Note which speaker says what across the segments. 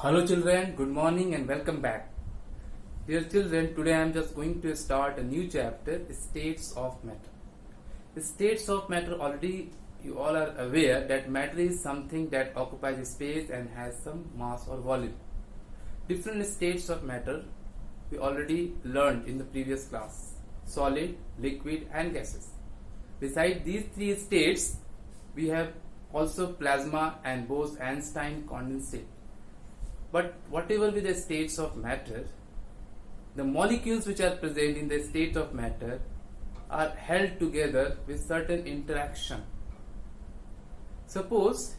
Speaker 1: Hello children, good morning and welcome back. Dear children, today I am just going to start a new chapter, States of Matter. The states of matter, already you all are aware that matter is something that occupies space and has some mass or volume. Different states of matter we already learned in the previous class: solid, liquid and gases. Besides these three states, we have also plasma and Bose-Einstein condensate. But whatever be the states of matter, the molecules which are present in the state of matter are held together with certain interaction. Suppose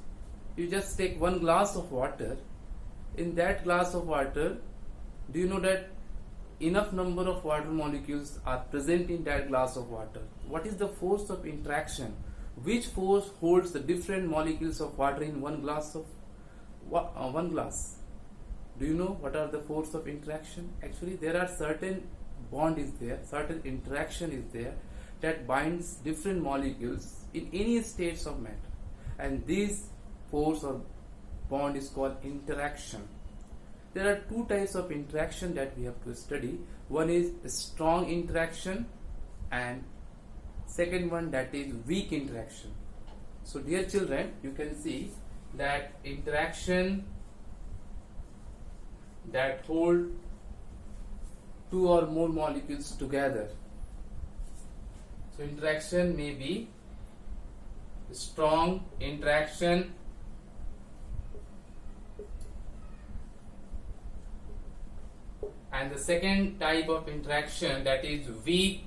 Speaker 1: you just take one glass of water. In that glass of water, do you know that enough number of water molecules are present in that glass of water? What is the force of interaction? Which force holds the different molecules of water in one glass of one glass? Do you know what are the force of interaction? Actually, there are certain bond is there, certain interaction is there that binds different molecules in any states of matter, and this force or bond is called interaction. There are two types of interaction that we have to study. One is strong interaction and second one, that is weak interaction. So dear children, you can see that interaction that hold two or more molecules together. So interaction may be strong interaction, and the second type of interaction, that is weak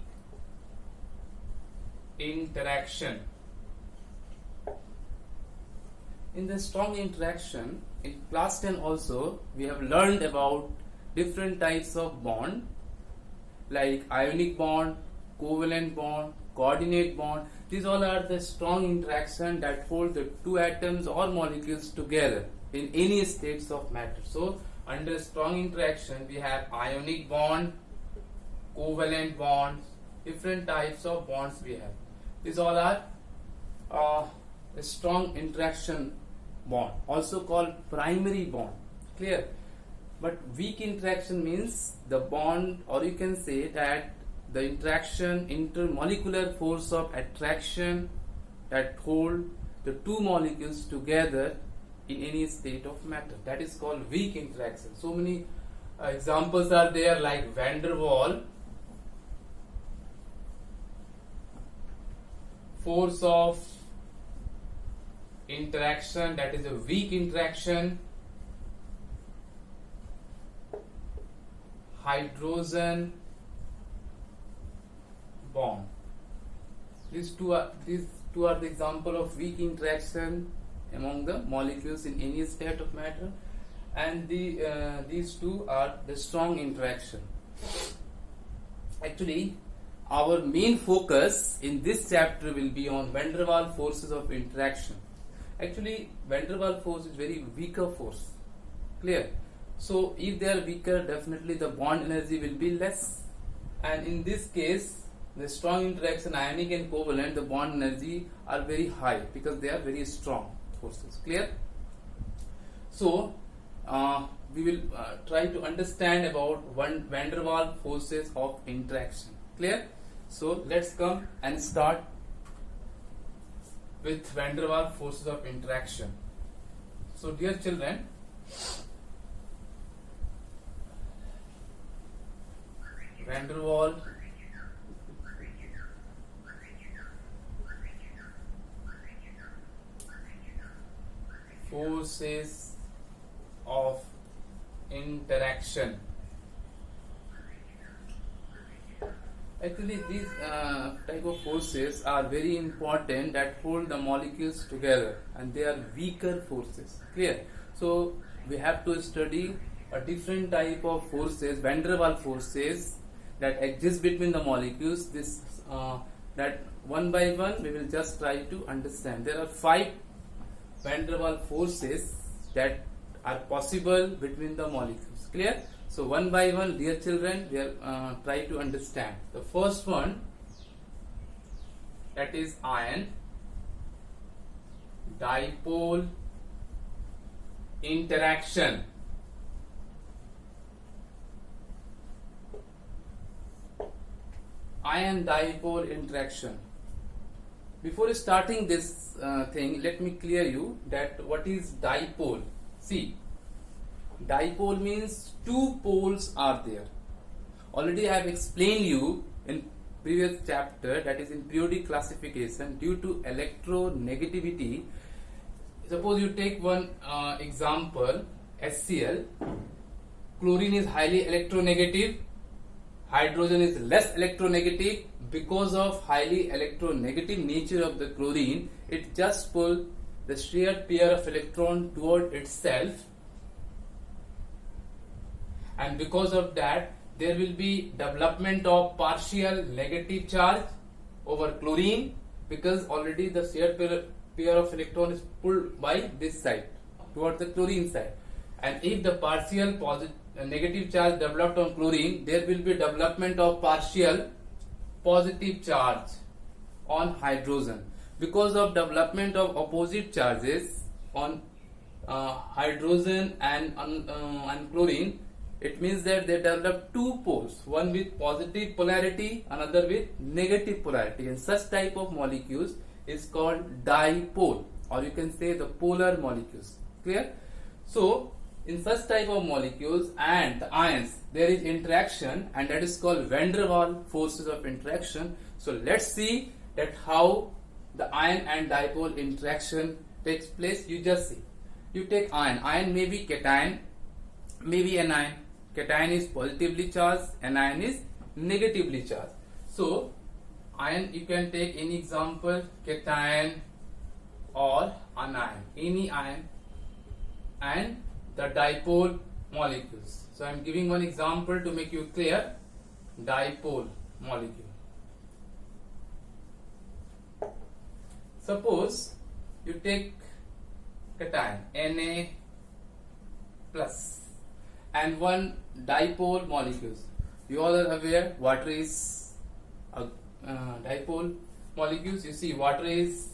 Speaker 1: interaction. In the strong interaction, in class 10 also, we have learned about different types of bond like ionic bond, covalent bond, coordinate bond. These all are the strong interaction that hold the two atoms or molecules together in any states of matter. So under strong interaction, we have ionic bond, covalent bonds, different types of bonds we have. These all are a strong interaction bond, also called primary bond. Clear? But weak interaction means the bond, or you can say that the interaction, intermolecular force of attraction that hold the two molecules together in any state of matter, that is called weak interaction. So many examples are there, like van der Waals force of interaction, that is a weak interaction. Hydrogen bond. These two are the example of weak interaction among the molecules in any state of matter, and these two are the strong interaction. Actually, our main focus in this chapter will be on van der Waals forces of interaction. Actually, van der Waals force is very weaker force. Clear? So if they are weaker, definitely the bond energy will be less, and in this case, the strong interaction, ionic and covalent, the bond energy are very high because they are very strong forces. Clear? So we will try to understand about van der Waals forces of interaction. Clear? So let's come and start with van der Waals forces of interaction. So dear children, van der Waals forces of interaction. Actually, these type of forces are very important that hold the molecules together, and they are weaker forces. Clear? So we have to study a different type of forces, van der Waals forces that exist between the molecules. That one by one we will just try to understand. There are 5 van der Waals forces that are possible between the molecules. Clear? So one by one, dear children, we will try to understand. The first one, that is ion dipole interaction. ion dipole interaction. Before starting this thing, let me clear you that what is dipole. See, dipole means two poles are there. Already I have explained you in previous chapter, that is in periodic classification, due to electronegativity. Suppose you take one example, HCl. Chlorine is highly electronegative, hydrogen is less electronegative. Because of highly electronegative nature of the chlorine, it just pulls the shared pair of electron toward itself, and because of that there will be development of partial negative charge over chlorine, because already the shared pair of electron is pulled by this side towards the chlorine side. And if the partial negative charge developed on chlorine, there will be development of partial positive charge on hydrogen. Because of development of opposite charges on hydrogen and chlorine, it means that they develop two poles, one with positive polarity, another with negative polarity, and such type of molecules is called dipole, or you can say the polar molecules. Clear? So in such type of molecules and the ions, there is interaction, and that is called van der Waals forces of interaction. So let's see that how the ion and dipole interaction takes place. You just see. You take ion. Ion may be cation, may be anion. Cation is positively charged, anion is negatively charged. So ion, you can take any example, cation or anion, any ion, and the dipole molecules. So I am giving one example to make you clear. Dipole molecule. Suppose you take cation Na plus and one dipole molecules. You all are aware water is a dipole molecules. You see, water is,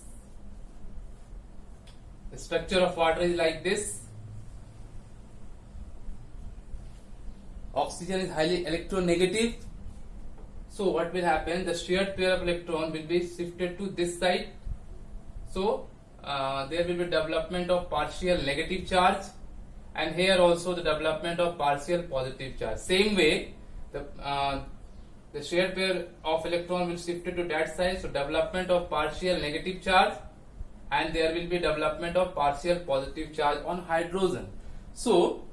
Speaker 1: the structure of water is like this. Oxygen is highly electronegative. So what will happen? The shared pair of electron will be shifted to this side. So there will be development of partial negative charge, and here also the development of partial positive charge. Same way, the shared pair of electron will shift to that side. So development of partial negative charge, and there will be development of partial positive charge on hydrogen. So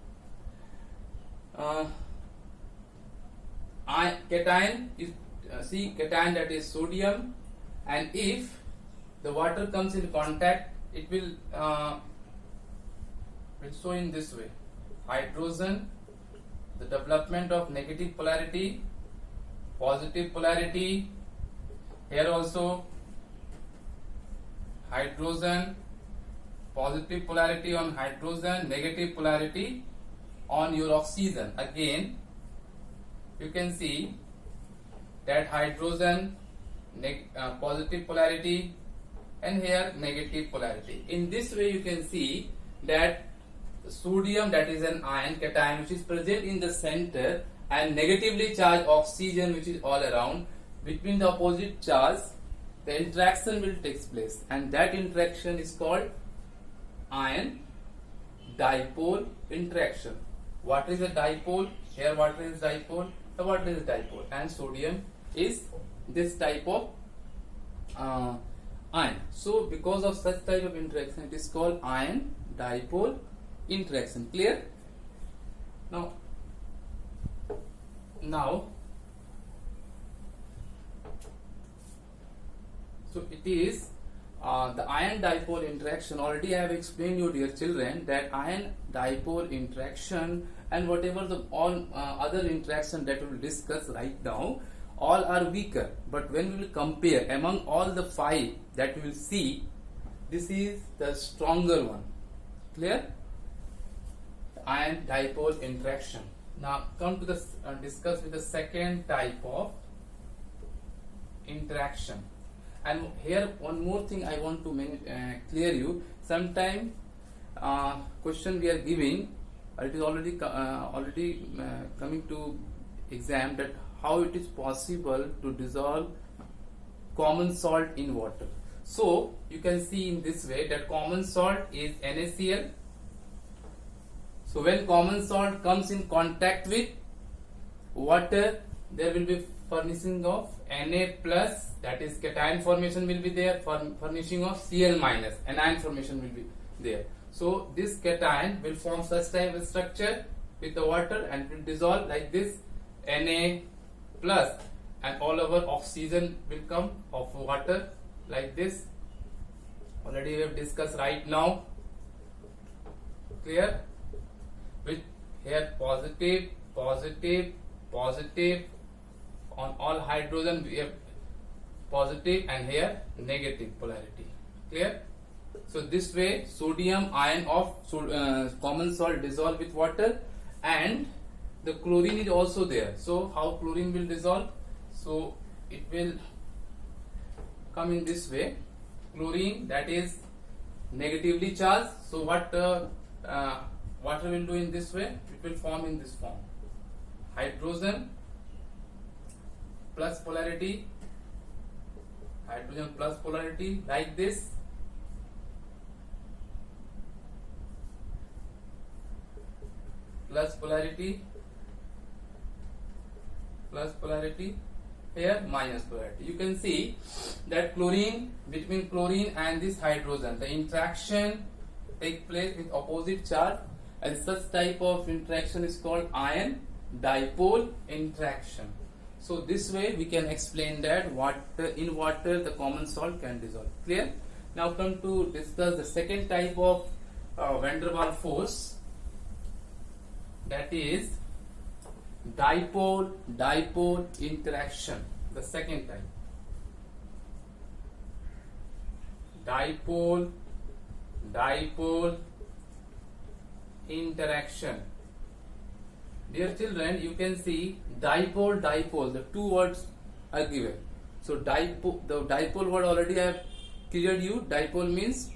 Speaker 1: cation is cation, that is sodium, and if the water comes in contact, it will show in this way. Hydrogen, the development of negative polarity, positive polarity. Here also hydrogen, positive polarity on hydrogen, negative polarity on your oxygen. Again, you can see that hydrogen positive polarity, and here negative polarity. In this way you can see that sodium, that is an ion cation, which is present in the center, and negatively charged oxygen, which is all around, between the opposite charge the interaction will take place, and that interaction is called ion dipole interaction. What is a dipole? Here water is dipole, the water is dipole, and sodium is this type of ion. So because of such type of interaction, it is called ion dipole interaction. Clear? Now so it is the ion dipole interaction. Already I have explained you, dear children, that ion dipole interaction and whatever the all other interaction that we will discuss right now, all are weaker. But when we will compare among all the 5 that we will see, this is the stronger one. Clear? Ion dipole interaction. Now come to the discuss with the second type of interaction. And here one more thing I want to clear you. Sometime question we are giving, it is already coming to exam, that how it is possible to dissolve common salt in water. So you can see in this way that common salt is NaCl. So when common salt comes in contact with water, there will be furnishing of Na plus, that is cation formation will be there, furnishing of Cl minus, anion formation will be there. So this cation will form such type of structure with the water and will dissolve like this Na plus, and all over oxygen will come of water like this. Already we have discussed right now. Clear? With here positive, positive, positive. On all hydrogen we have positive and here negative polarity. Clear? So this way sodium ion of common salt dissolve with water, and the chlorine is also there. So how chlorine will dissolve? So it will come in this way. Chlorine, that is negatively charged. So what water will do in this way? It will form in this form. Hydrogen plus polarity, hydrogen plus polarity like this. Plus polarity, plus polarity, here minus polarity. You can see that chlorine, between chlorine and this hydrogen, the interaction take place with opposite charge, and such type of interaction is called ion dipole interaction. So this way we can explain that in water the common salt can dissolve. Clear? Now come to discuss the second type of van der Waals force, that is dipole interaction. The second type, dipole interaction. Dear children, you can see dipole, the two words are given. So the dipole word already I have cleared you. Dipole means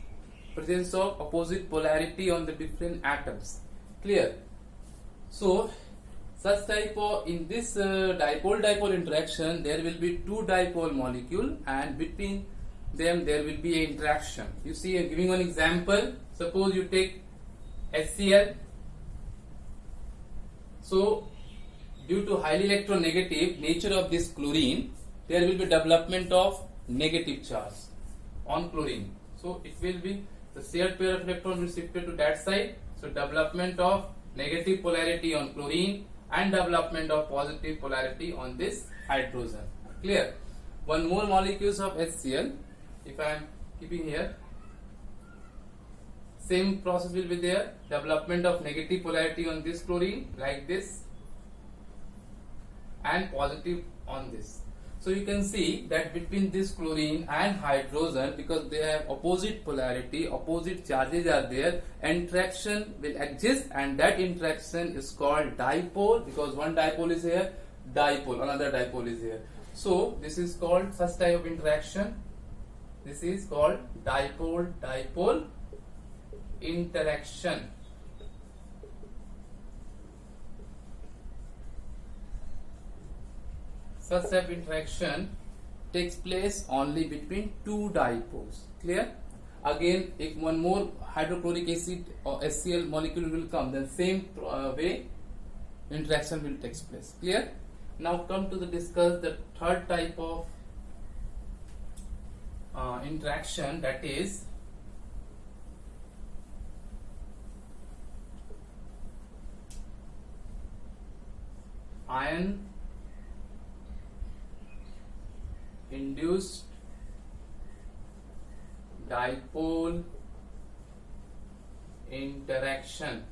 Speaker 1: presence of opposite polarity on the different atoms. Clear? So such type of, in this dipole interaction, there will be two dipole molecule, and between them there will be an interaction. You see, I'm giving one example. Suppose you take HCl. So due to highly electronegative nature of this chlorine, there will be development of negative charge on chlorine. So it will be the shared pair of electron will shift to that side. So development of negative polarity on chlorine and development of positive polarity on this hydrogen. Clear? One more molecules of HCl, if I am keeping here, same process will be there. Development of negative polarity on this chlorine like this, and positive on this. So you can see that between this chlorine and hydrogen, because they have opposite polarity, opposite charges are there, interaction will exist, and that interaction is called dipole, because one dipole is here, dipole, another dipole is here. So this is called such type of interaction. This is called dipole interaction. Such type of interaction takes place only between two dipoles. Clear? Again, if one more hydrochloric acid or HCl molecule will come, then same way interaction will take place. Clear? Now come to discuss the third type of interaction, that is ion induced dipole interaction.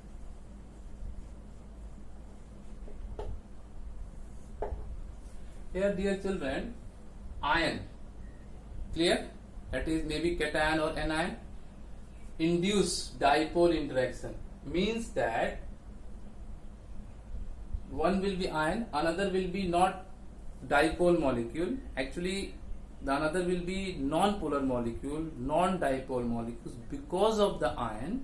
Speaker 1: Here, dear children, ion, clear? That is maybe cation or anion. Induced dipole interaction means that one will be ion, another will be not dipole molecule. Actually, the another will be non-polar molecule, non-dipole molecules. Because of the ion,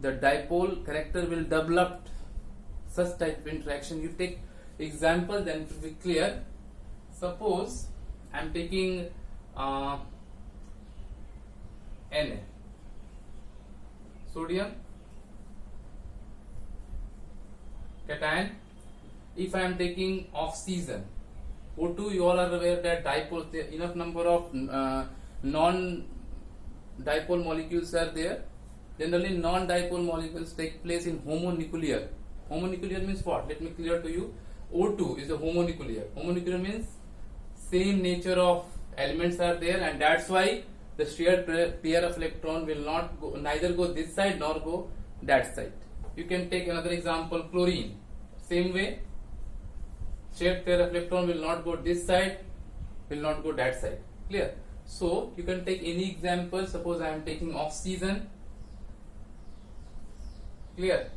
Speaker 1: the dipole character will develop such type of interaction. You take example, then it will be clear. Suppose I am taking Na, sodium cation. If I am taking oxygen, O2, you all are aware that dipole, enough number of non-dipole molecules are there. Generally, non-dipole molecules take place in homonuclear. Homonuclear means what? Let me clear to you. O2 is a homonuclear. Homonuclear means same nature of elements are there, and that's why the shared pair of electron will not go, neither go this side nor go that side. You can take another example, chlorine. Same way, shared pair of electron will not go this side, will not go that side. Clear? So you can take any example. Suppose I am taking oxygen. Clear?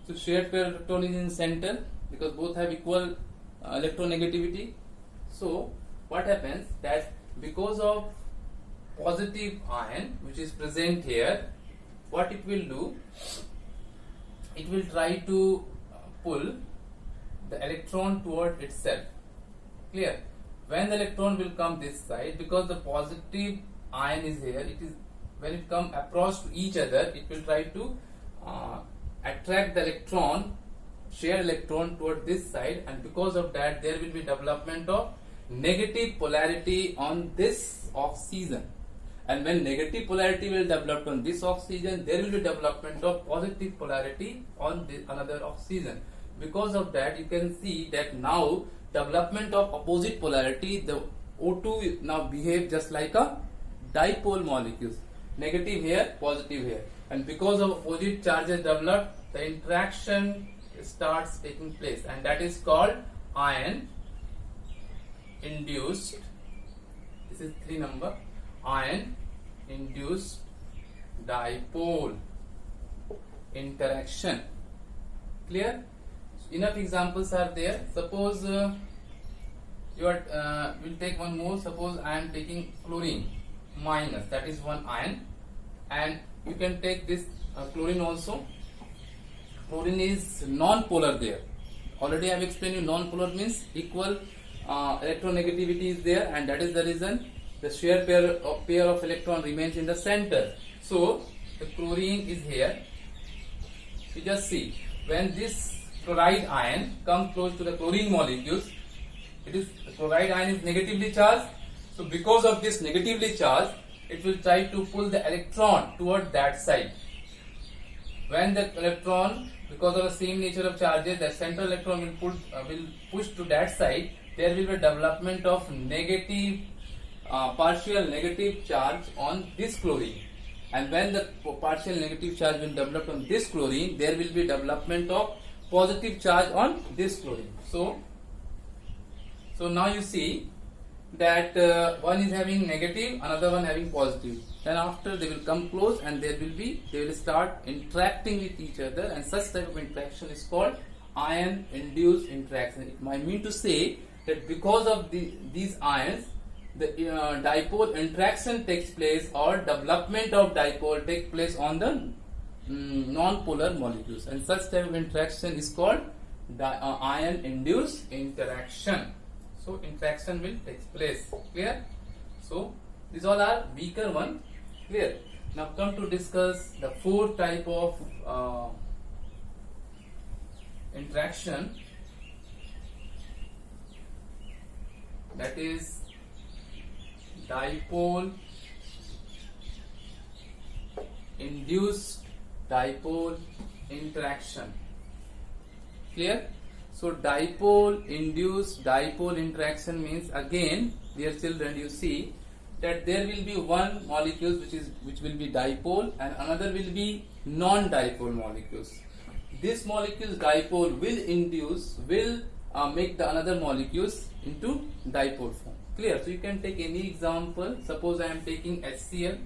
Speaker 1: So shared pair electron is in center because both have equal electronegativity. So what happens that because of positive ion which is present here, what it will do, it will try to pull the electron toward itself. Clear? When the electron will come this side, because the positive ion is here, it is when it come across to each other, it will try to attract the electron, shared electron toward this side, and because of that there will be development of negative polarity on this oxygen. And when negative polarity will develop on this oxygen, there will be development of positive polarity on this another oxygen. Because of that, you can see that now development of opposite polarity, the O2 now behave just like a dipole molecules. Negative here, positive here. And because of opposite charges developed, the interaction starts taking place, and that is called ion induced, this is 3 number, ion induced dipole interaction. Clear? Enough examples are there. Suppose you are will take one more. Suppose I am taking chlorine minus, that is one ion, and you can take this chlorine also. Chlorine is non-polar there. Already I have explained you, non-polar means equal electronegativity is there, and that is the reason the shared pair of electron remains in the center. So the chlorine is here. You just see, when this chloride ion comes close to the chlorine molecules, the chloride ion is negatively charged. So because of this negatively charged, it will try to pull the electron toward that side. When the electron, because of the same nature of charges, the central electron will push to that side, there will be development of negative partial negative charge on this chlorine. And when the partial negative charge will develop on this chlorine, there will be development of positive charge on this chlorine. So now you see that one is having negative, another one having positive. Then after they will come close, and they will start interacting with each other, and such type of interaction is called ion induced interaction. It might mean to say that because of these ions, the dipole interaction takes place, or development of dipole takes place on the non-polar molecules, and such type of interaction is called ion induced interaction. So interaction will take place. Clear? So these all are weaker one. Clear? Now come to discuss the 4th type of interaction, that is dipole induced dipole interaction. Clear? So dipole induced dipole interaction means, again, dear children, you see that there will be one molecule which will be dipole, and another will be non-dipole molecules. This molecule's dipole will make the another molecules into dipole form. Clear? So you can take any example. Suppose I am taking HCl.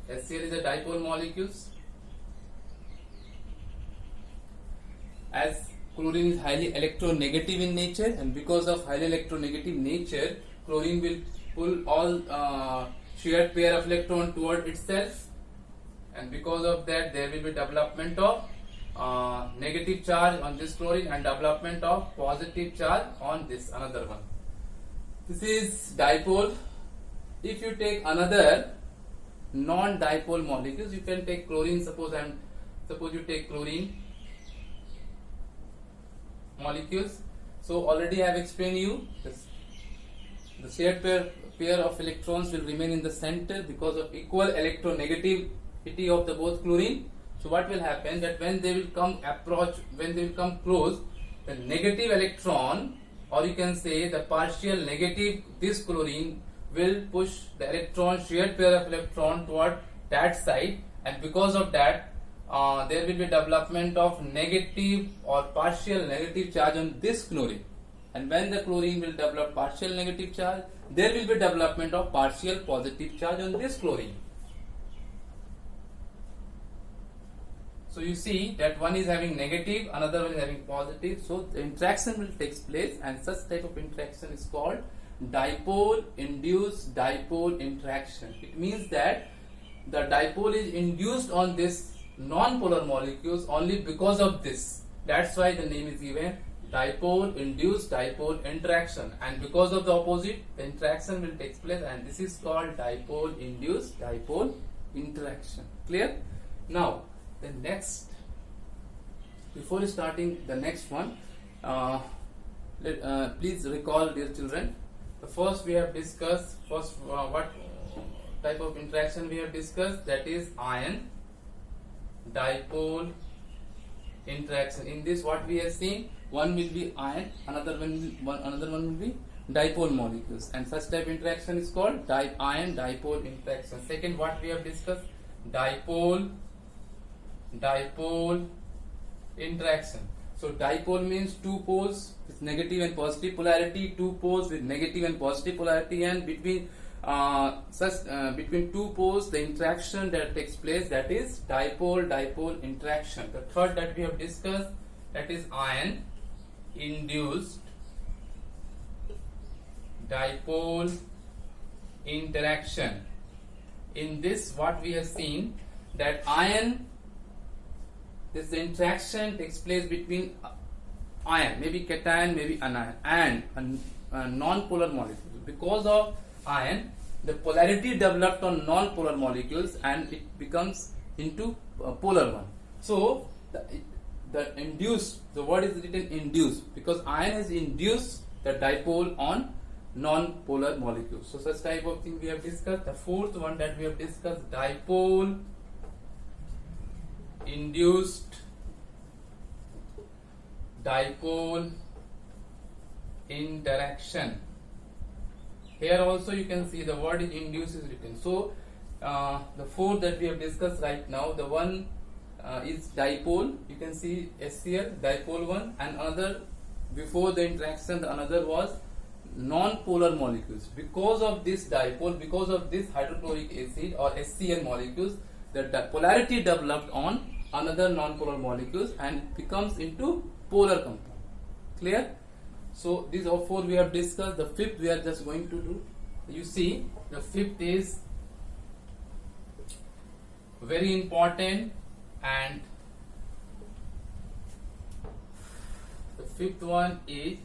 Speaker 1: HCl is a dipole molecules. As chlorine is highly electronegative in nature, and because of highly electronegative nature, chlorine will pull all shared pair of electron toward itself. and because of that there will be development of negative charge on this chlorine and development of positive charge on this another one. This is dipole. If you take another non-dipole molecules, you can take chlorine. Suppose you take chlorine molecules. So already I have explained you this, the shared pair of electrons will remain in the center because of equal electronegativity of the both chlorine. So what will happen that when they will come close, the negative electron, or you can say the partial negative, this chlorine will push the electron, shared pair of electron toward that side, and because of that there will be development of negative or partial negative charge on this chlorine, and when the chlorine will develop partial negative charge, there will be development of partial positive charge on this chlorine. So you see that one is having negative, another one is having positive, so the interaction will take place, and such type of interaction is called dipole induced dipole interaction. It means that the dipole is induced on this non-polar molecules only because of this. That's why the name is given dipole induced dipole interaction, and because of the opposite, the interaction will take place, and this is called dipole induced dipole interaction. Clear? Now the next, before starting the next one, please recall, dear children, the first we have discussed, what type of interaction we have discussed, that is ion dipole interaction. In this what we have seen, one will be ion, another one will be dipole molecules, and such type interaction is called ion dipole interaction. Second, what we have discussed, dipole interaction. So dipole means two poles with negative and positive polarity, two poles with negative and positive polarity, and between between two poles the interaction that takes place, that is dipole interaction. The third that we have discussed, that is ion induced dipole interaction. In this what we have seen, that ion, this interaction takes place between ion, maybe cation, maybe anion, and a non-polar molecule. Because of ion, the polarity developed on non-polar molecules and it becomes into a polar one. So the induced, the word is written induced because ion has induced the dipole on non-polar molecules. So such type of thing we have discussed. The fourth one that we have discussed, dipole induced dipole interaction. Here also you can see the word is induced is written. So the four that we have discussed right now, the one is dipole, you can see HCl, dipole one, and another, before the interaction the another was non-polar molecules. Because of this dipole, because of this hydrochloric acid or HCl molecules, the polarity developed on another non-polar molecules and becomes into polar compound. Clear? So these are four we have discussed. The fifth we are just going to do. You see, the fifth is very important, and the fifth one is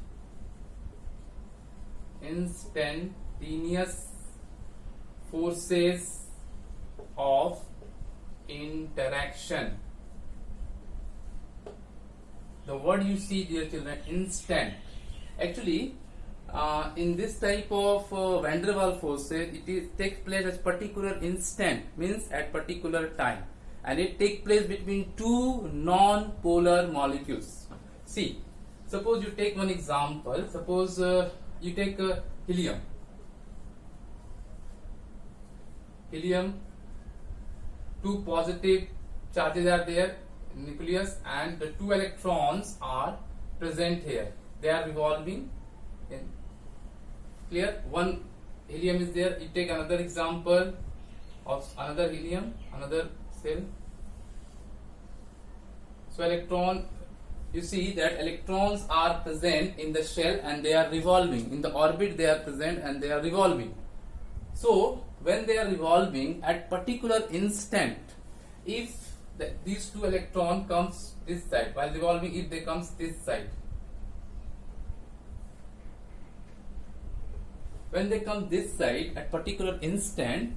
Speaker 1: instantaneous forces of interaction. The word you see, dear children, instant. Actually, in this type of van der Waals forces, it takes place at particular instant, means at particular time, and it takes place between two non-polar molecules. See, suppose you take one example. Suppose you take helium. Helium, two positive charges are there in nucleus, and the two electrons are present here. They are revolving in. Clear? One helium is there. You take another example of another helium, another cell. So electron, you see that electrons are present in the shell and they are revolving. In the orbit they are present and they are revolving. So when they are revolving at particular instant, if these two electron comes this side while revolving, if they comes this side, when they come this side at particular instant,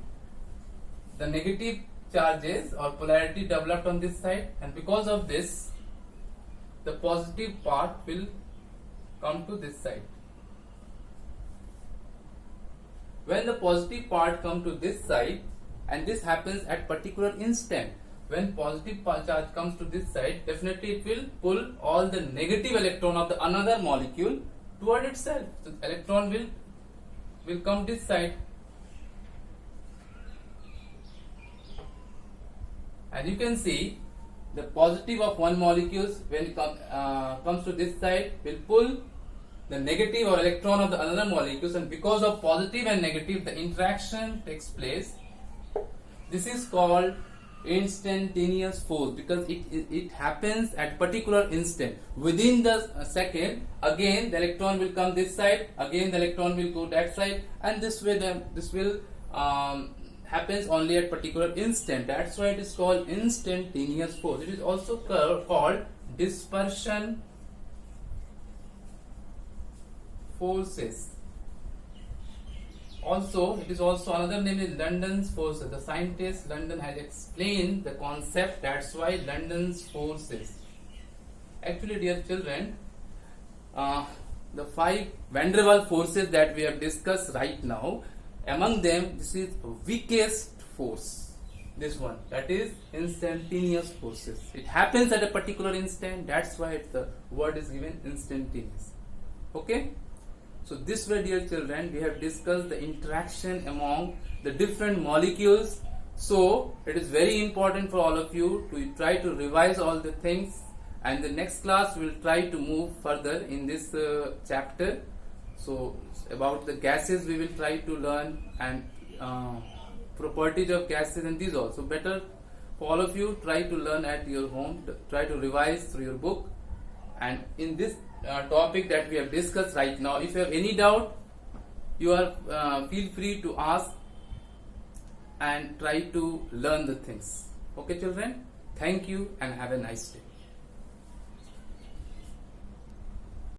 Speaker 1: the negative charges or polarity developed on this side, and because of this the positive part will come to this side. When the positive part come to this side, and this happens at particular instant, when positive charge comes to this side, definitely it will pull all the negative electron of the another molecule toward itself. So the electron will come this side, and you can see the positive of one molecule when it comes to this side will pull the negative or electron of the another molecules, and because of positive and negative the interaction takes place. This is called instantaneous force because it happens at particular instant. Within the second, again the electron will come this side, again the electron will go that side, and this way this will happens only at particular instant. That's why it is called instantaneous force. It is also called dispersion forces. Also, it is also another name is London's forces. The scientist London has explained the concept. That's why London's forces. Actually, dear children, the 5 van der Waals forces that we have discussed right now, among them this is weakest force. This one, that is instantaneous forces. It happens at a particular instant. That's why the word is given instantaneous. Okay. So this way, dear children, we have discussed the interaction among the different molecules. So it is very important for all of you to try to revise all the things, and the next class we will try to move further in this chapter. So about the gases we will try to learn, and properties of gases, and these also. Better for all of you, try to learn at your home, try to revise through your book. And in this topic that we have discussed right now, if you have any doubt, you are feel free to ask and try to learn the things. Okay children, thank you and have a nice day.